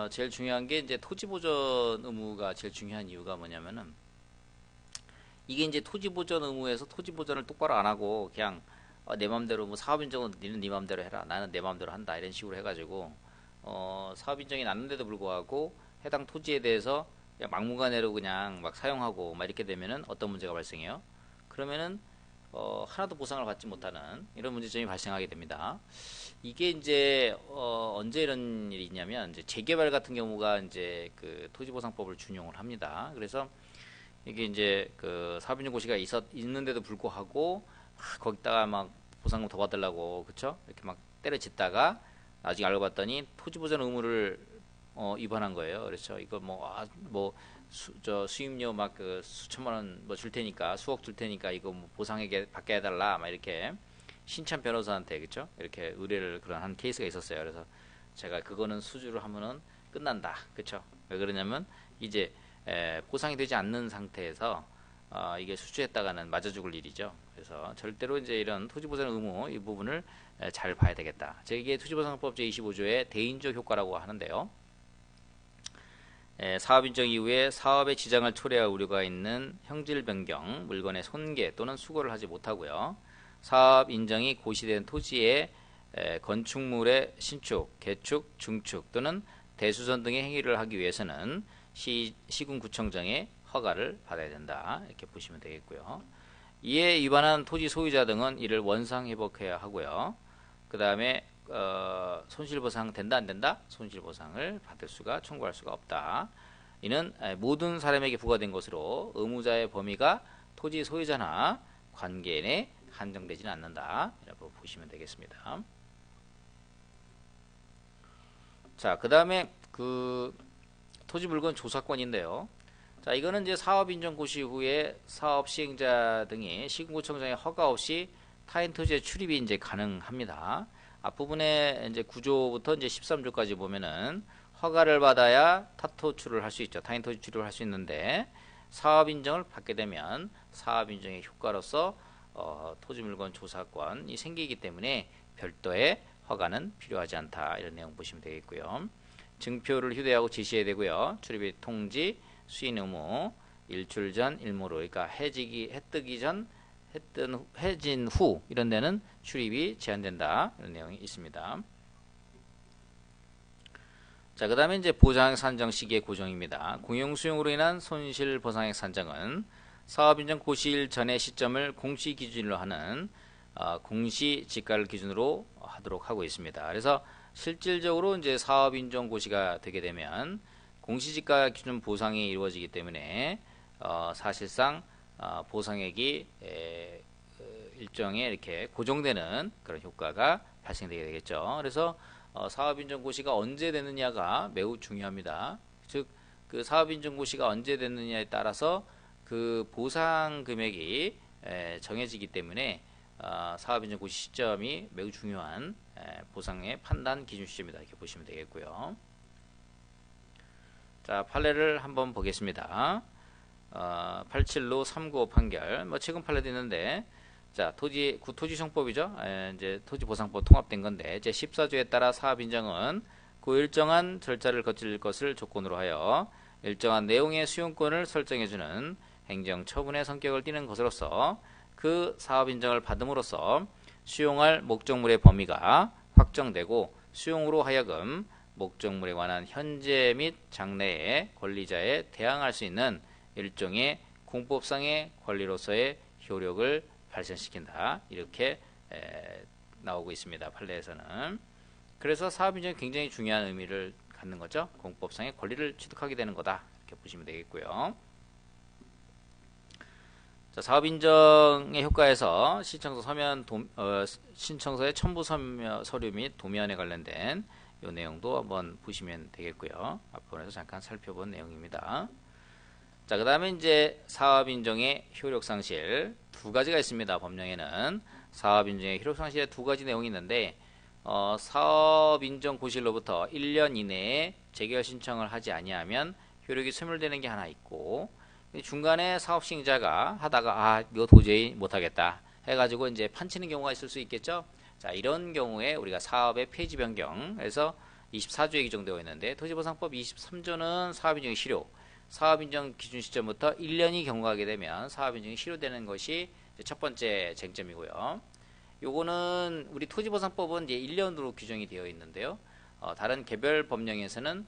제일 중요한 게 이제 토지 보전 의무가 제일 중요한 이유가 뭐냐면은 이게 이제 토지 보전 의무에서 토지 보전을 똑바로 안 하고 그냥 내 맘대로 뭐 사업 인정은 니는 네 맘대로 해라 나는 내 맘대로 한다 이런 식으로 해가지고 사업 인정이 났는데도 불구하고 해당 토지에 대해서 그냥 막무가내로 그냥 막 사용하고 막 이렇게 되면은 어떤 문제가 발생해요? 그러면은 하나도 보상을 받지 못하는 이런 문제점이 발생하게 됩니다. 이게 이제 언제 이런 일이 있냐면 이제 재개발 같은 경우가 이제 그 토지보상법을 준용을 합니다. 그래서 이게 이제 그 사업인정고시가 있는데도 불구하고 막 거기다가 막 보상금 더 받으려고 그쵸? 이렇게 막 때려짓다가 나중에 알고 봤더니 토지보전 의무를 위반한 거예요. 그렇죠? 이거 저 수임료 막 그 수천만 원 뭐 줄 테니까 수억 줄 테니까 이거 뭐 보상하게 받게 해달라 막 이렇게 신참 변호사한테 그쵸? 이렇게 의뢰를 그런 한 케이스가 있었어요. 그래서 제가 그거는 수주를 하면은 끝난다. 그쵸? 왜 그러냐면 이제 보상이 되지 않는 상태에서 이게 수주했다가는 맞아 죽을 일이죠. 그래서 절대로 이제 이런 토지보전 의무 이 부분을 잘 봐야 되겠다. 이게 토지보상법 제25조의 대인적 효과라고 하는데요. 사업 인정 이후에 사업의 지장을 초래할 우려가 있는 형질 변경, 물건의 손괴 또는 수거를 하지 못하고요. 사업 인정이 고시된 토지의 건축물의 신축, 개축, 중축 또는 대수선 등의 행위를 하기 위해서는 시군구청장의 허가를 받아야 된다. 이렇게 보시면 되겠고요. 이에 위반한 토지 소유자 등은 이를 원상회복해야 하고요. 그 다음에 손실보상 된다 안 된다? 손실보상을 받을 수가 청구할 수가 없다. 이는 모든 사람에게 부과된 것으로 의무자의 범위가 토지 소유자나 관계인에 한정되지는 않는다. 이라고 보시면 되겠습니다. 자, 그 다음에 그 토지물건 조사권인데요. 자, 이거는 이제 사업 인정 고시 후에 사업 시행자 등이 시군구청장의 허가 없이 타인 토지의 출입이 이제 가능합니다. 앞부분에 이제 9조부터 이제 13조까지 보면은 허가를 받아야 타토출을 할 수 있죠. 타인 토지 출입을 할 수 있는데 사업 인정을 받게 되면 사업 인정의 효과로서 토지물건 조사권이 생기기 때문에 별도의 허가는 필요하지 않다. 이런 내용 보시면 되겠고요. 증표를 휴대하고 지시해야 되고요. 출입입 통지, 수인 의무, 일출 전 일모로 그러니까 해뜨기 전 해진 후 이런 데는 출입이 제한된다. 이런 내용이 있습니다. 자, 그 다음에 이제 보상 산정 시기의 고정입니다. 공용 수용으로 인한 손실 보상액 산정은 사업 인정 고시일 전의 시점을 공시 기준으로 하는 공시 지가를 기준으로 하도록 하고 있습니다. 그래서 실질적으로 이제 사업 인정 고시가 되게 되면 공시지가 기준 보상이 이루어지기 때문에 사실상 보상액이 일정에 이렇게 고정되는 그런 효과가 발생되게 되겠죠. 그래서 사업인정고시가 언제 되느냐가 매우 중요합니다. 즉, 그 사업인정고시가 언제 되느냐에 따라서 그 보상 금액이 정해지기 때문에 사업인정고시 시점이 매우 중요한 보상의 판단 기준 시점이다. 이렇게 보시면 되겠고요. 자, 판례를 한번 보겠습니다. 87로 395 판결. 뭐 최근 판례도 있는데, 자, 구토지성법이죠. 이제 토지보상법 통합된 건데, 제 14조에 따라 사업 인정은 그 일정한 절차를 거칠 것을 조건으로 하여 일정한 내용의 수용권을 설정해주는 행정처분의 성격을 띠는 것으로서 그 사업 인정을 받음으로써 수용할 목적물의 범위가 확정되고 수용으로 하여금 목적물에 관한 현재 및 장래의 권리자에 대항할 수 있는 일종의 공법상의 권리로서의 효력을 발생시킨다. 이렇게 나오고 있습니다. 판례에서는. 그래서 사업인정이 굉장히 중요한 의미를 갖는 거죠. 공법상의 권리를 취득하게 되는 거다. 이렇게 보시면 되겠고요. 자, 사업인정의 효과에서 신청서의 첨부 서류 및 도면에 관련된 이 내용도 한번 보시면 되겠고요. 앞부분에서 잠깐 살펴본 내용입니다. 자, 그 다음에 이제 사업인정의 효력상실 두 가지가 있습니다. 법령에는 사업인정의 효력상실의 두 가지 내용이 있는데 사업인정 고시일로부터 1년 이내에 재결 신청을 하지 아니하면 효력이 소멸되는 게 하나 있고 중간에 사업시행자가 하다가 이거 도저히 못하겠다 해가지고 이제 판치는 경우가 있을 수 있겠죠. 자, 이런 경우에 우리가 사업의 폐지 변경에서 24조에 규정되어 있는데 토지보상법 23조는 사업인정의 실효, 사업인정 기준 시점부터 1년이 경과하게 되면 사업인정이 실효되는 것이 첫 번째 쟁점이고요. 요거는 우리 토지보상법은 이제 1년으로 규정이 되어 있는데요. 다른 개별 법령에서는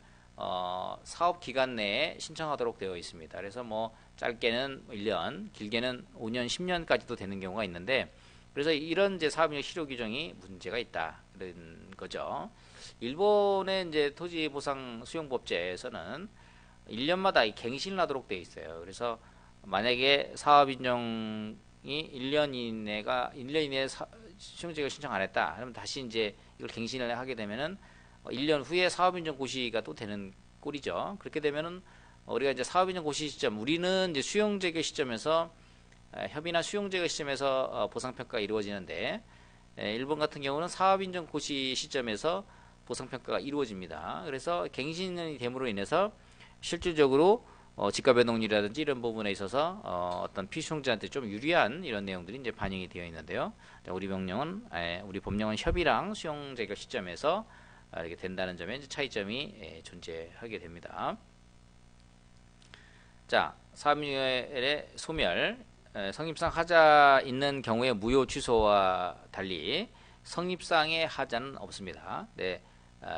사업 기간 내에 신청하도록 되어 있습니다. 그래서 뭐 짧게는 1년, 길게는 5년, 10년까지도 되는 경우가 있는데, 그래서 이런 이제 사업인정 실효 규정이 문제가 있다 그런 거죠. 일본의 이제 토지보상 수용법제에서는 1년마다 갱신을 하도록 되어 있어요. 그래서 만약에 사업인정이 1년 이내에 수용제가 신청 안 했다. 그러면 다시 이제 이걸 갱신을 하게 되면은 1년 후에 사업인정 고시가 또 되는 꼴이죠. 그렇게 되면은 우리가 이제 사업인정 고시 시점, 우리는 이제 수용제거 시점에서 협의나 수용제거 시점에서 보상평가가 이루어지는데, 일본 같은 경우는 사업인정 고시 시점에서 보상평가가 이루어집니다. 그래서 갱신이 됨으로 인해서 실질적으로 지가 변동률이라든지 이런 부분에 있어서 어떤 피수용자한테 좀 유리한 이런 내용들이 이제 반영이 되어 있는데요. 우리 법령은 협의랑 수용제거 시점에서 이렇게 된다는 점에 이제 차이점이 존재하게 됩니다. 자, 사업인정의 소멸, 성립상 하자 있는 경우에 무효 취소와 달리 성립상의 하자는 없습니다. 네,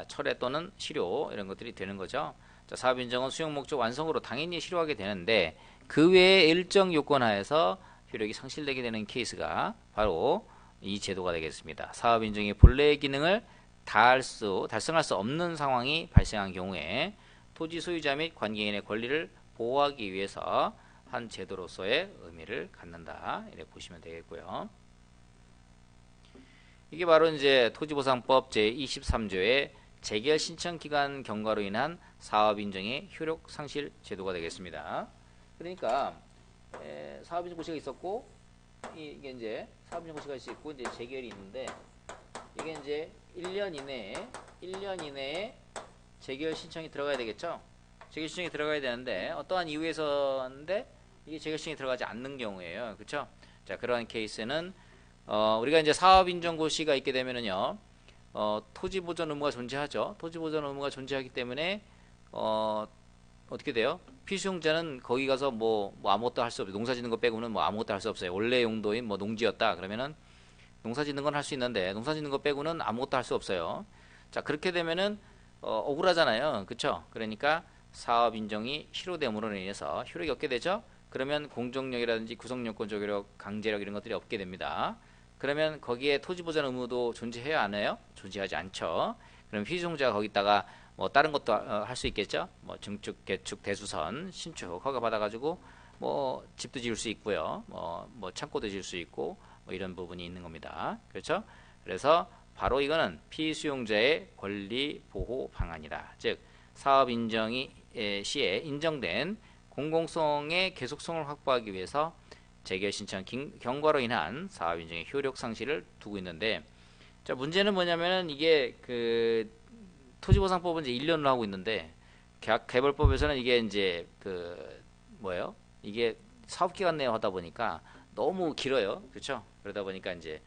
철회 또는 실효 이런 것들이 되는 거죠. 자, 사업인정은 수용 목적 완성으로 당연히 실효하게 되는데, 그 외에 일정 요건 하에서 효력이 상실되게 되는 케이스가 바로 이 제도가 되겠습니다. 사업인정의 본래의 기능을 달성할 수 없는 상황이 발생한 경우에 토지 소유자 및 관계인의 권리를 보호하기 위해서 한 제도로서의 의미를 갖는다, 이렇게 보시면 되겠고요. 이게 바로 이제 토지보상법 제23조의 재결 신청 기간 경과로 인한 사업인정의 효력 상실 제도가 되겠습니다. 그러니까 사업인정 고시가 있었고, 이게 이제 사업인정 고시가 있고 이제 재결이 있는데, 이게 이제 1년 이내에 재결 신청이 들어가야 되겠죠. 재결 신청이 들어가야 되는데 어떠한 이유에서인데 이게 재결 신청이 들어가지 않는 경우에요. 그렇죠? 자, 그러한 케이스는 우리가 이제 사업인정 고시가 있게 되면은요, 토지 보전 의무가 존재하죠. 토지 보전 의무가 존재하기 때문에 어떻게 돼요? 피수용자는 거기 가서 뭐 아무것도 할 수 없어요. 농사 짓는 거 빼고는 뭐 아무것도 할 수 없어요. 원래 용도인 뭐 농지였다 그러면은 농사 짓는 건 할 수 있는데, 농사 짓는 거 빼고는 아무것도 할 수 없어요. 자, 그렇게 되면은 억울하잖아요. 그쵸? 그러니까 사업 인정이 실효됨으로 인해서 효력이 없게 되죠. 그러면 공정력이라든지 구성요건 조결력, 강제력 이런 것들이 없게 됩니다. 그러면 거기에 토지 보전 의무도 존재해야 안 해요? 존재하지 않죠. 그럼 피수용자가 거기다가 뭐 다른 것도 할 수 있겠죠. 뭐 증축, 개축, 대수선, 신축 허가 받아가지고 뭐 집도 지을 수 있고요. 뭐 창고도 지을 수 있고 뭐 이런 부분이 있는 겁니다. 그렇죠? 그래서 바로 이거는 피수용자의 권리 보호 방안이다. 즉 사업 인정이 시에 인정된 공공성의 계속성을 확보하기 위해서 재결 신청 경과로 인한 사업 인정의 효력 상실을 두고 있는데, 자, 문제는 뭐냐면은 이게 그 토지보상법은 이제 1년으로 하고 있는데 개발법에서는 이게 이제 이게 사업기간 내에 하다 보니까 너무 길어요. 그렇죠? 그러다 보니까 이제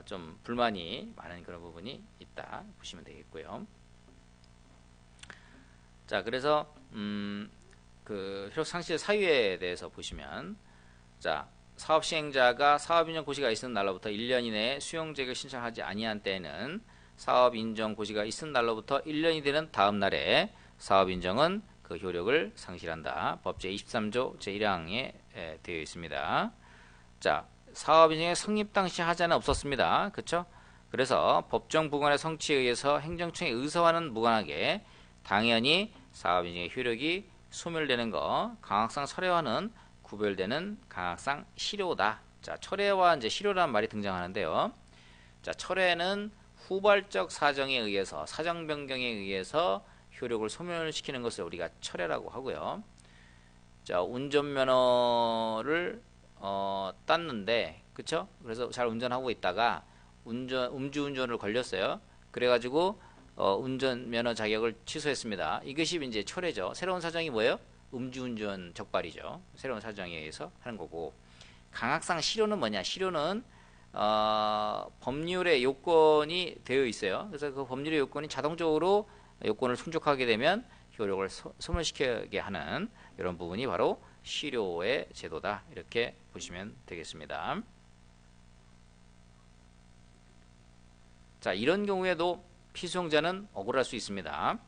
좀 불만이 많은 그런 부분이 있다 보시면 되겠고요. 자, 그래서 그 효력 상실 사유에 대해서 보시면, 자, 사업 시행자가 사업 인정 고시가 있은 날로부터 1년 이내에 수용재결 신청하지 아니한 때에는 사업 인정 고시가 있은 날로부터 1년이 되는 다음 날에 사업 인정은 그 효력을 상실한다. 법 제23조 제1항에 되어 있습니다. 자, 사업 인정의 성립 당시 하자는 없었습니다. 그렇죠? 그래서 법정 부관의 성취에 의해서 행정청의 의사와는 무관하게 당연히 사업 인정의 효력이 소멸되는 거, 강학상 철회와는 구별되는 강학상 실효다. 자, 철회와 이제 실효라는 말이 등장하는데요. 자, 철회는 후발적 사정에 의해서, 사정 변경에 의해서 효력을 소멸시키는 것을 우리가 철회라고 하고요. 자, 운전면허를 땄는데, 그쵸? 그래서 잘 운전하고 있다가 음주운전을 걸렸어요. 그래가지고 운전면허 자격을 취소했습니다. 이것이 이제 철회죠. 새로운 사정이 뭐예요? 음주운전 적발이죠. 새로운 사정에 의해서 하는 거고, 강학상 실효는 뭐냐? 실효는 법률의 요건이 되어 있어요. 그래서 그 법률의 요건이 자동적으로 요건을 충족하게 되면 효력을 소멸시키게 하는 이런 부분이 바로 실효의 제도다. 이렇게 보시면 되겠습니다. 자, 이런 경우에도 피수용자는 억울할 수 있습니다.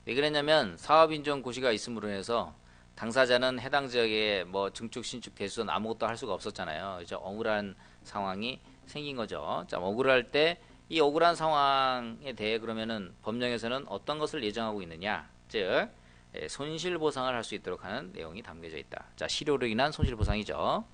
왜 그랬냐면 사업인정 고시가 있음으로 인해서 당사자는 해당 지역에 뭐 증축, 신축, 대수선 아무것도 할 수가 없었잖아요. 그래서 억울한 상황이 생긴 거죠. 자, 억울할 때 이 억울한 상황에 대해 그러면은 법령에서는 어떤 것을 예정하고 있느냐, 즉 손실보상을 할 수 있도록 하는 내용이 담겨져 있다. 자, 실효로 인한 손실보상이죠.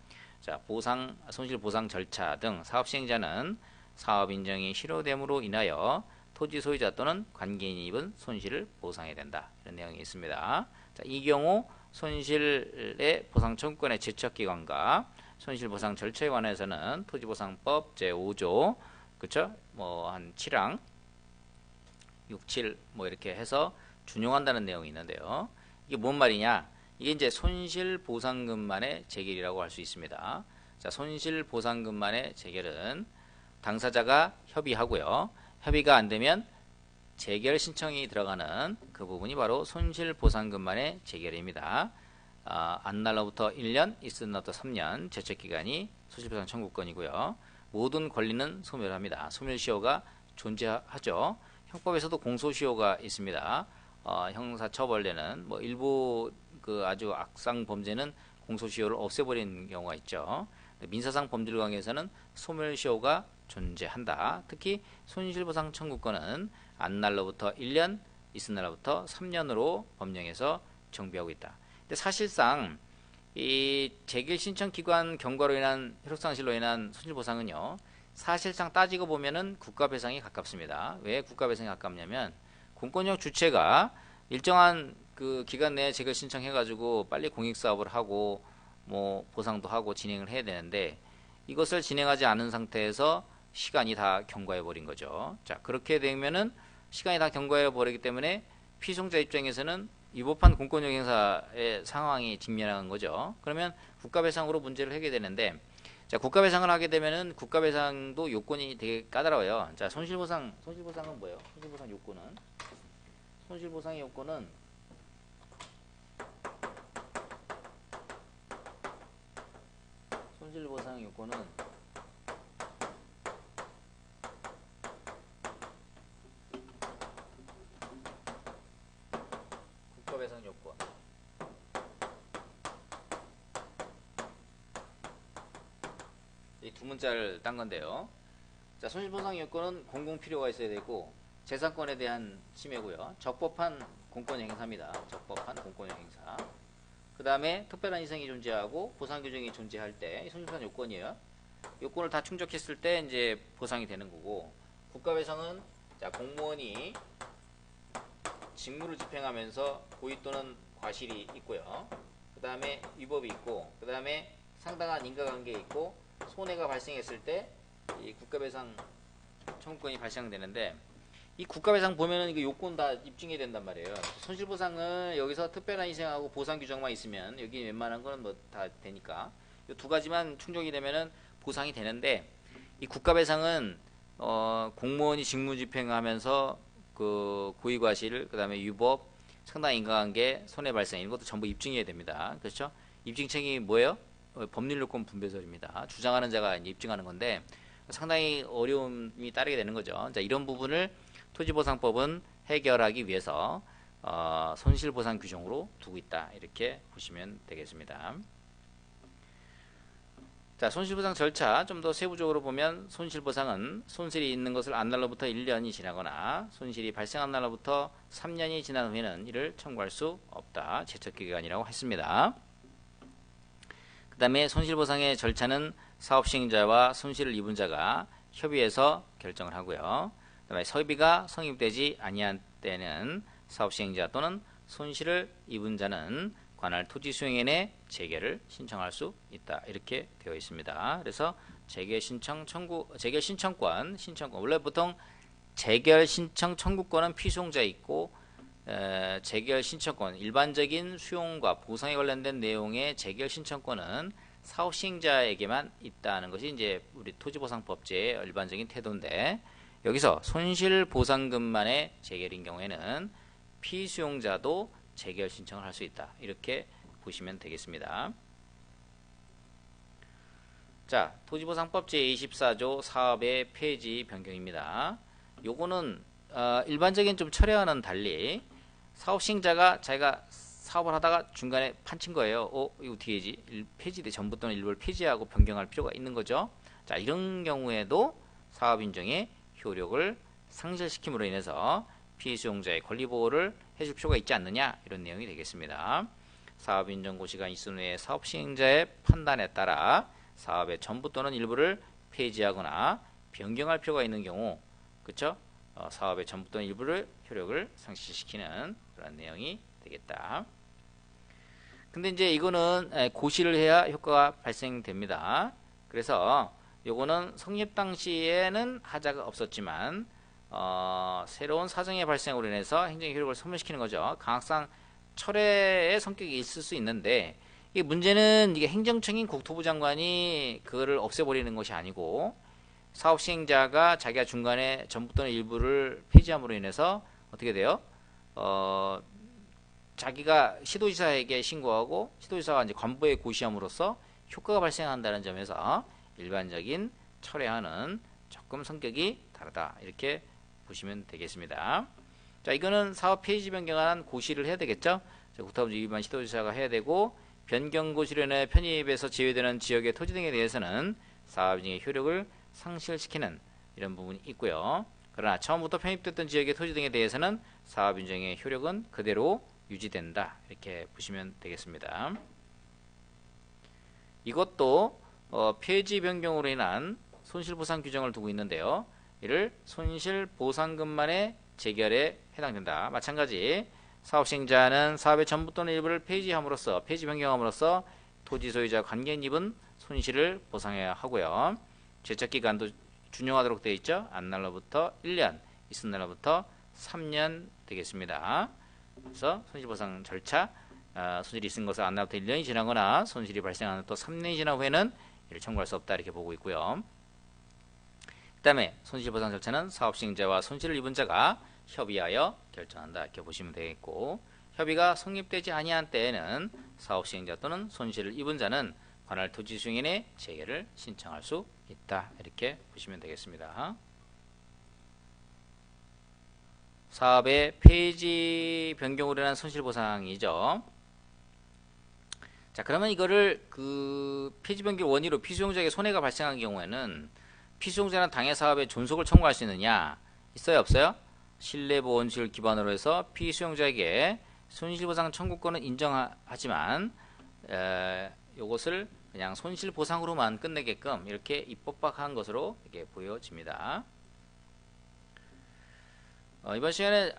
자, 보상, 손실보상 절차 등 사업시행자는 사업 인정이 실효됨으로 인하여 토지 소유자 또는 관계인이 입은 손실을 보상해야 된다. 이런 내용이 있습니다. 자, 이 경우 손실의 보상 청구권의 제척기관과 손실보상 절차에 관해서는 토지보상법 제5조 그쵸? 뭐 한 7항 6, 7 뭐 이렇게 해서 준용한다는 내용이 있는데요. 이게 뭔 말이냐? 이게 이제 손실보상금만의 재결이라고 할 수 있습니다. 자, 손실보상금만의 재결은 당사자가 협의하고요. 협의가 안 되면 재결 신청이 들어가는 그 부분이 바로 손실보상금만의 재결입니다. 안 날로부터 1년, 있은 날부터 3년 제척기간이 손실보상 청구권이고요. 모든 권리는 소멸합니다. 소멸시효가 존재하죠. 형법에서도 공소시효가 있습니다. 형사처벌에는 뭐 일부 그 아주 악상 범죄는 공소시효를 없애버리는 경우가 있죠. 민사상 범죄를 강해서는 소멸시효가 존재한다. 특히 손실보상 청구권은 안 날로부터 1년, 있은 날로부터 3년으로 법령에서 정비하고 있다. 근데 사실상 이 재결 신청 기관 경과로 인한 효력상실로 인한 손실보상은요, 사실상 따지고 보면은 국가배상에 가깝습니다. 왜 국가배상에 가깝냐면 공권력 주체가 일정한 그 기간 내에 재결 신청해가지고 빨리 공익사업을 하고 뭐 보상도 하고 진행을 해야 되는데 이것을 진행하지 않은 상태에서 시간이 다 경과해 버린 거죠. 자, 그렇게 되면은 시간이 다 경과해 버리기 때문에 피송자 입장에서는 위법한 공권력 행사의 상황이 직면한 거죠. 그러면 국가배상으로 문제를 해결되는데, 자, 국가배상을 하게 되면은 국가배상도 요건이 되게 까다로워요. 자, 손실보상은 뭐예요? 손실보상의 요건은 국가배상 요건. 이 두 문자를 딴 건데요. 자, 손실보상 요건은 공공필요가 있어야 되고 재산권에 대한 침해고요. 적법한 공권력 행사입니다. 적법한 공권력 행사. 그 다음에 특별한 희생이 존재하고 보상 규정이 존재할 때 손실보상 요건이에요. 요건을 다 충족했을 때 이제 보상이 되는 거고, 국가배상은 자, 공무원이 직무를 집행하면서 고의 또는 과실이 있고요. 그 다음에 위법이 있고, 그 다음에 상당한 인과관계에 있고, 손해가 발생했을 때 이 국가배상 청구권이 발생되는데, 이 국가배상 보면은 이거 요건 다 입증해야 된단 말이에요. 손실보상은 여기서 특별한 희생하고 보상 규정만 있으면 여기 웬만한 거는 뭐 다 되니까 이 두 가지만 충족이 되면은 보상이 되는데, 이 국가배상은 공무원이 직무집행하면서 그 고의과실, 그 다음에 유법, 상당한 인과관계, 손해 발생 이런 것도 전부 입증해야 됩니다. 그렇죠? 입증 책임이 뭐예요? 법률요건 분배설입니다. 주장하는 자가 이제 입증하는 건데 상당히 어려움이 따르게 되는 거죠. 자, 이런 부분을 토지보상법은 해결하기 위해서 손실보상 규정으로 두고 있다. 이렇게 보시면 되겠습니다. 자, 손실보상 절차 좀 더 세부적으로 보면 손실보상은 손실이 있는 것을 안 날로부터 1년이 지나거나 손실이 발생한 날로부터 3년이 지난 후에는 이를 청구할 수 없다. 제척기간이라고 했습니다. 그 다음에 손실보상의 절차는 사업시행자와 손실을 입은 자가 협의해서 결정을 하고요. 그 다음에 협의가 성립되지 아니한 때는 사업시행자 또는 손실을 입은 자는 관할 토지수용인의 재결을 신청할 수 있다. 이렇게 되어 있습니다. 그래서 재결 신청권 원래 보통 재결 신청 청구권은 피수용자에 있고 재결 신청권 일반적인 수용과 보상에 관련된 내용의 재결 신청권은 사업 시행자에게만 있다는 것이 이제 우리 토지보상법제의 일반적인 태도인데, 여기서 손실보상금만의 재결인 경우에는 피수용자도 재결 신청을 할 수 있다, 이렇게 보시면 되겠습니다. 자, 토지보상법 제24조 사업의 폐지 변경입니다. 요거는 일반적인 좀 철회와는 달리 사업 시행자가 자기가 사업을 하다가 중간에 판친 거예요. 이거 어떻게 해야지? 폐지돼, 전부 또는 일부를 폐지하고 변경할 필요가 있는 거죠. 자, 이런 경우에도 사업 인정의 효력을 상실시킴으로 인해서 피수용자의 권리 보호를 해줄 필요가 있지 않느냐, 이런 내용이 되겠습니다. 사업 인정 고시가 있은 후에 사업 시행자의 판단에 따라 사업의 전부 또는 일부를 폐지하거나 변경할 필요가 있는 경우, 그쵸? 사업의 전부 또는 일부를 효력을 상실시키는 그런 내용이 되겠다. 근데 이제 이거는 고시를 해야 효과가 발생됩니다. 그래서 요거는 성립 당시에는 하자가 없었지만 새로운 사정의 발생으로 인해서 행정의 효력을 소멸시키는 거죠. 강학상 철회의 성격이 있을 수 있는데, 이 문제는 이게 행정청인 국토부 장관이 그거를 없애버리는 것이 아니고, 사업 시행자가 자기가 중간에 전부 또는 일부를 폐지함으로 인해서 어떻게 돼요? 자기가 시도지사에게 신고하고 시도지사가 이제 관부에 고시함으로써 효과가 발생한다는 점에서 일반적인 철회와는 조금 성격이 다르다, 이렇게 보시면 되겠습니다. 자, 이거는 사업 폐지 변경안 고시를 해야 되겠죠? 국토부 일반 시도지사가 해야 되고, 변경 고시로 인해 편입에서 제외되는 지역의 토지 등에 대해서는 사업 인정의 효력을 상실시키는 이런 부분이 있고요. 그러나 처음부터 편입됐던 지역의 토지 등에 대해서는 사업 인정의 효력은 그대로 유지된다, 이렇게 보시면 되겠습니다. 이것도 폐지 변경으로 인한 손실보상 규정을 두고 있는데요. 이를 손실보상금만의 재결에 해당된다. 마찬가지 사업시행자는 사업의 전부 또는 일부를 폐지함으로써, 폐지 변경함으로써 토지 소유자 관계인입은 손실을 보상해야 하고요. 제척기간도 준용하도록 되어 있죠. 안 날로부터 1년, 있은 날로부터 3년 되겠습니다. 그래서 손실보상 절차, 손실이 있은 것을 안 날로부터 1년이 지나거나 손실이 발생하는 또 3년이 지난 후에는 이를 청구할 수 없다, 이렇게 보고 있고요. 그 다음에 손실보상 절차는 사업시행자와 손실을 입은 자가 협의하여 결정한다, 이렇게 보시면 되겠고, 협의가 성립되지 아니한 때에는 사업시행자 또는 손실을 입은 자는 관할 토지수용인의 재결을 신청할 수 있다, 이렇게 보시면 되겠습니다. 사업의 폐지 변경으로 인한 손실보상이죠. 자, 그러면 이거를 폐지 변경 원인으로 피수용자에게 손해가 발생한 경우에는 피수용자는 당해 사업의 존속을 청구할 수 있느냐? 있어요, 없어요? 신뢰보원칙을 기반으로 해서 피수용자에게 손실보상 청구권은 인정하지만 이것을 그냥 손실보상으로만 끝내게끔 이렇게 입법화한 것으로 이렇게 보여집니다. 이번 시간에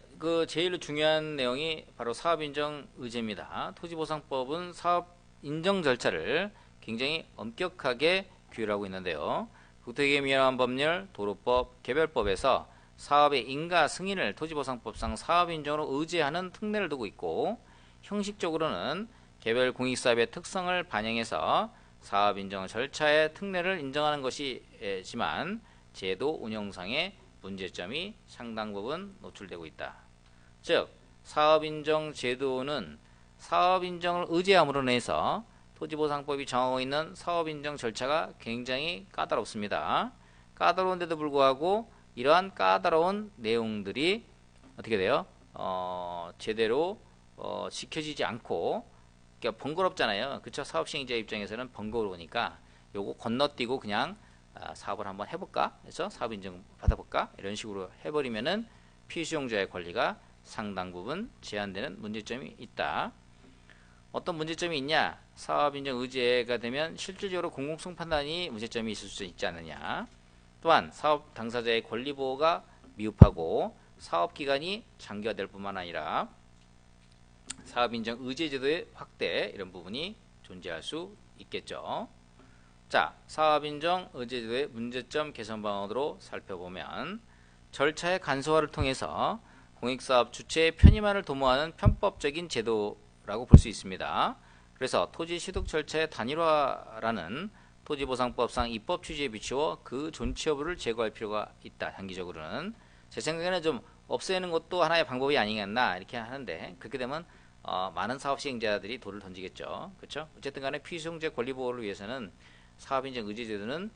제일 중요한 내용이 바로 사업인정 의제입니다. 토지보상법은 사업 인정 절차를 굉장히 엄격하게 규율하고 있는데요. 국토기계미화한 법률, 도로법, 개별법에서 사업의 인가 승인을 토지보상법상 사업인정으로 의제하는 특례를 두고 있고, 형식적으로는 개별 공익사업의 특성을 반영해서 사업인정 절차의 특례를 인정하는 것이지만 제도 운영상의 문제점이 상당 부분 노출되고 있다. 즉, 사업인정 제도는 사업인정을 의제함으로 인해서 토지보상법이 정하고 있는 사업인정 절차가 굉장히 까다롭습니다. 까다로운데도 불구하고 이러한 까다로운 내용들이 어떻게 돼요? 제대로 지켜지지 않고, 그러니까 번거롭잖아요. 그쵸? 사업시행자 입장에서는 번거로우니까 요거 건너뛰고 그냥 사업을 한번 해볼까? 그래서 사업인정 받아볼까? 이런 식으로 해버리면은 피수용자의 권리가 상당 부분 제한되는 문제점이 있다. 어떤 문제점이 있냐? 사업인정 의제가 되면 실질적으로 공공성 판단이 문제점이 있을 수 있지 않느냐. 또한 사업 당사자의 권리 보호가 미흡하고 사업기간이 장기화될 뿐만 아니라 사업인정 의제제도의 확대, 이런 부분이 존재할 수 있겠죠. 자, 사업인정 의제제도의 문제점 개선 방안으로 살펴보면, 절차의 간소화를 통해서 공익사업 주체의 편의만을 도모하는 편법적인 제도라고 볼 수 있습니다. 그래서 토지 취득 절차의 단일화라는 토지보상법상 입법 취지에 비추어 그 존치 여부를 제거할 필요가 있다. 단기적으로는 제 생각에는 좀 없애는 것도 하나의 방법이 아니겠나 이렇게 하는데, 그렇게 되면 많은 사업 시행자들이 돌을 던지겠죠. 그렇죠? 어쨌든 간에 피수용자 권리 보호를 위해서는 사업인정 의제 제도는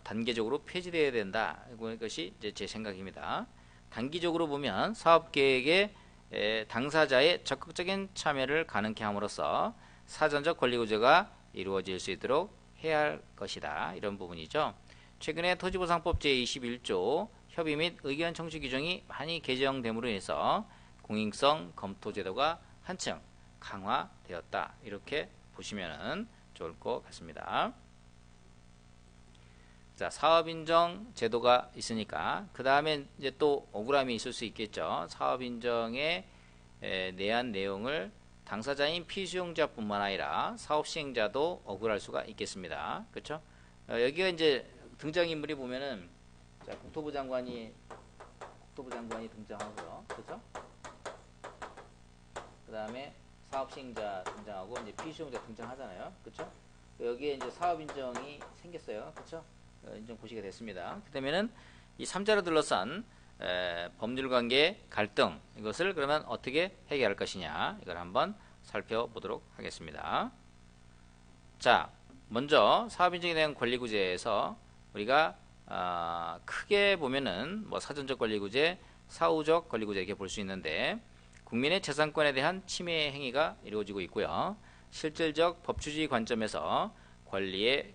단계적으로 폐지되어야 된다. 이것이 이제 제 생각입니다. 단기적으로 보면 사업 계획에 당사자의 적극적인 참여를 가능케 함으로써 사전적 권리 구조가 이루어질 수 있도록 해야 할 것이다. 이런 부분이죠. 최근에 토지보상법 제21조 협의 및 의견 청취 규정이 많이 개정됨으로 인해서 공익성 검토 제도가 한층 강화되었다. 이렇게 보시면 좋을 것 같습니다. 자, 사업인정 제도가 있으니까 그 다음에 이제 또 억울함이 있을 수 있겠죠. 사업인정에 내한 내용을 당사자인 피수용자뿐만 아니라 사업 시행자도 억울할 수가 있겠습니다. 그렇죠? 여기가 이제 등장인물이 보면은, 자, 국토부 장관이 등장하고요. 그렇죠? 그 다음에 사업 시행자 등장하고 이제 피수용자 등장하잖아요. 그렇죠? 여기에 이제 사업 인정이 생겼어요. 그렇죠? 인정 보시게 됐습니다. 그다음에는 이 3자로 둘러싼 법률관계 갈등, 이것을 그러면 어떻게 해결할 것이냐, 이걸 한번 살펴보도록 하겠습니다. 자, 먼저 사업인정에 대한 권리구제에서 우리가 크게 보면은 뭐 사전적 권리구제, 사후적 권리구제 이렇게 볼 수 있는데, 국민의 재산권에 대한 침해 행위가 이루어지고 있고요. 실질적 법주주의 관점에서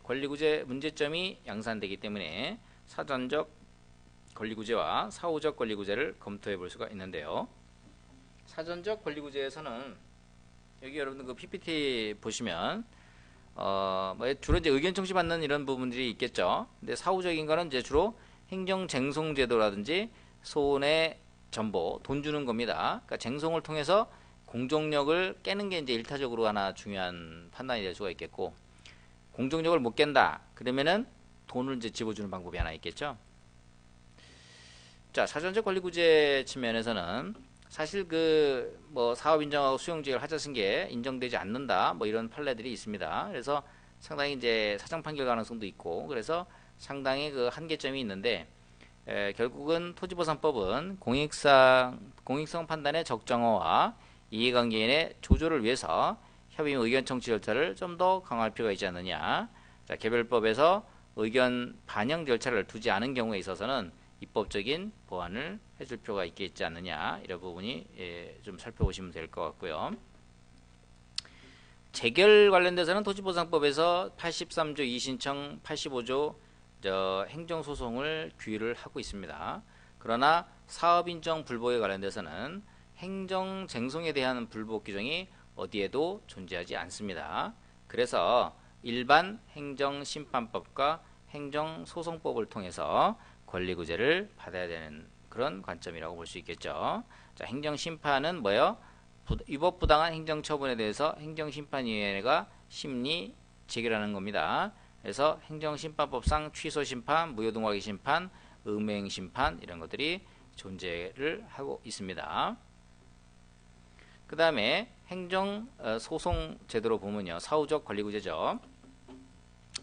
권리구제 문제점이 양산되기 때문에 사전적 권리구제와 사후적 권리구제를 검토해 볼 수가 있는데요. 사전적 권리구제에서는 여기 여러분들 그 PPT 보시면 주로 이제 의견 청취 받는 이런 부분들이 있겠죠. 근데 사후적인 거는 이제 주로 행정 쟁송 제도라든지 손해 전보, 돈 주는 겁니다. 그러니까 쟁송을 통해서 공정력을 깨는 게 이제 일차적으로 하나 중요한 판단이 될 수가 있겠고, 공정력을 못 깬다 그러면은 돈을 이제 집어주는 방법이 하나 있겠죠. 자, 사전적 권리구제 측면에서는 사실 그 뭐 사업 인정하고 수용지역을 하자쓴 게 인정되지 않는다, 뭐 이런 판례들이 있습니다. 그래서 상당히 이제 사정 판결 가능성도 있고, 그래서 상당히 그 한계점이 있는데, 결국은 토지보상법은 공익성 판단의 적정화와 이해관계인의 조절을 위해서 협의 및 의견 청취 절차를 좀 더 강화할 필요가 있지 않느냐. 자, 개별법에서 의견 반영 절차를 두지 않은 경우에 있어서는 입법적인 보완을 해줄 필요가 있지 않느냐, 이런 부분이 좀 살펴보시면 될 것 같고요. 재결 관련돼서는 토지보상법에서 83조 이신청 85조 행정소송을 규율을 하고 있습니다. 그러나 사업인정 불복에 관련돼서는 행정쟁송에 대한 불복 규정이 어디에도 존재하지 않습니다. 그래서 일반 행정심판법과 행정소송법을 통해서 권리구제를 받아야 되는 그런 관점이라고 볼 수 있겠죠. 자, 행정심판은 뭐예요? 위법부당한 행정처분에 대해서 행정심판위원회가 심리 재결하는 겁니다. 그래서 행정심판법상 취소심판, 무효동의하기 심판, 음행심판 이런 것들이 존재를 하고 있습니다. 그 다음에 행정소송 제도로 보면요, 사후적 권리구제죠.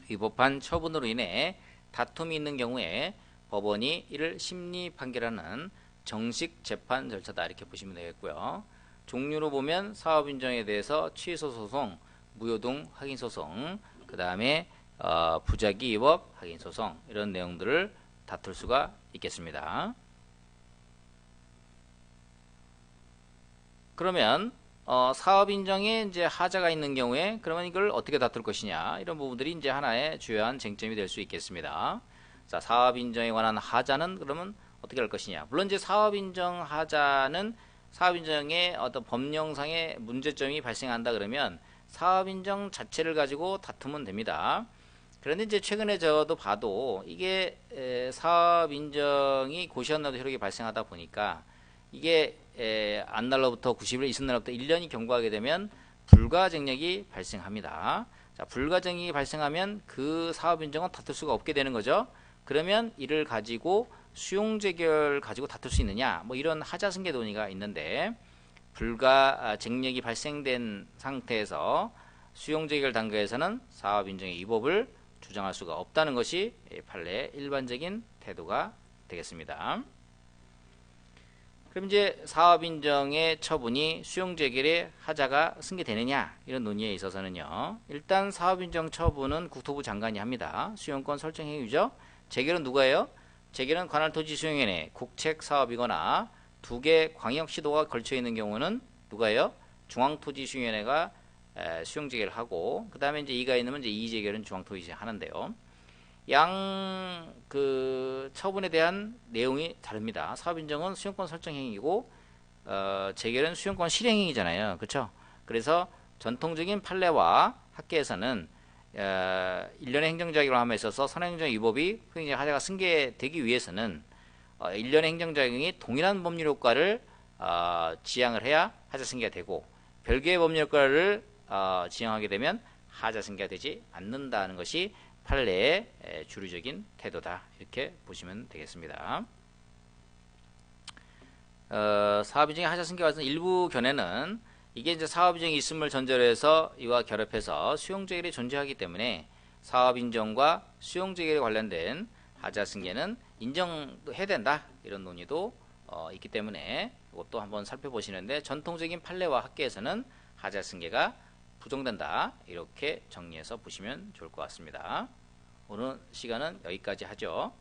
위법한 처분으로 인해 다툼이 있는 경우에 법원이 이를 심리 판결하는 정식 재판 절차다, 이렇게 보시면 되겠고요. 종류로 보면 사업인정에 대해서 취소소송, 무효동 확인소송, 그 다음에 부작위 위법 확인소송, 이런 내용들을 다툴 수가 있겠습니다. 그러면 사업인정에 이제 하자가 있는 경우에 그러면 이걸 어떻게 다툴 것이냐, 이런 부분들이 이제 하나의 주요한 쟁점이 될 수 있겠습니다. 자, 사업인정에 관한 하자는 그러면 어떻게 할 것이냐. 물론 이제 사업인정 하자는 사업인정에 어떤 법령상의 문제점이 발생한다 그러면 사업인정 자체를 가지고 다투면 됩니다. 그런데 이제 최근에 저도 봐도 이게 사업인정이 고시한날도 효력이 발생하다 보니까 이게 안날로부터 90일 이튿날부터 1년이 경과하게 되면 불가증력이 발생합니다. 자, 불가증력이 발생하면 그 사업인정은 다툴 수가 없게 되는 거죠. 그러면 이를 가지고 수용재결 가지고 다툴 수 있느냐, 뭐 이런 하자승계 논의가 있는데, 불가증력이 발생된 상태에서 수용재개를 단계에서는 사업인정의 위법을 주장할 수가 없다는 것이 판례의 일반적인 태도가 되겠습니다. 그럼 이제 사업인정의 처분이 수용재개의 하자가 승계되느냐 이런 논의에 있어서는요. 일단 사업인정 처분은 국토부 장관이 합니다. 수용권 설정 행위죠. 재개는 누가 해요? 재개는 관할토지수용위원회 국책사업이거나 2개 광역시도가 걸쳐있는 경우는 누가 해요? 중앙토지수용위원회가 수용재개를 하고 그 다음에 이제 이가 있으면 이제 이의재개는 중앙토지수용이 하는데요. 그 처분에 대한 내용이 다릅니다. 사업인정은 수용권 설정 행위고 재개는 수용권 실행 행위잖아요. 그렇죠? 그래서 전통적인 판례와 학계에서는 1년의 행정작용을 함에 있어서 선행정 위법이 행정 하자가 승계되기 위해서는 1년의 행정작용이 동일한 법률 효과를 지향을 해야 하자 승계가 되고 별개의 법률 효과를 지향하게 되면 하자 승계가 되지 않는다는 것이 판례의 주류적인 태도다 이렇게 보시면 되겠습니다. 사업인정의 하자 승계와 같은 일부 견해는 이게 이제 사업인정이 있음을 전제로 해서 이와 결합해서 수용재개를 존재하기 때문에 사업인정과 수용재개에 관련된 하자 승계는 인정해야 된다 이런 논의도 있기 때문에 이것도 한번 살펴보시는데 전통적인 판례와 학계에서는 하자 승계가 부정된다 이렇게 정리해서 보시면 좋을 것 같습니다. 오늘 시간은 여기까지 하죠.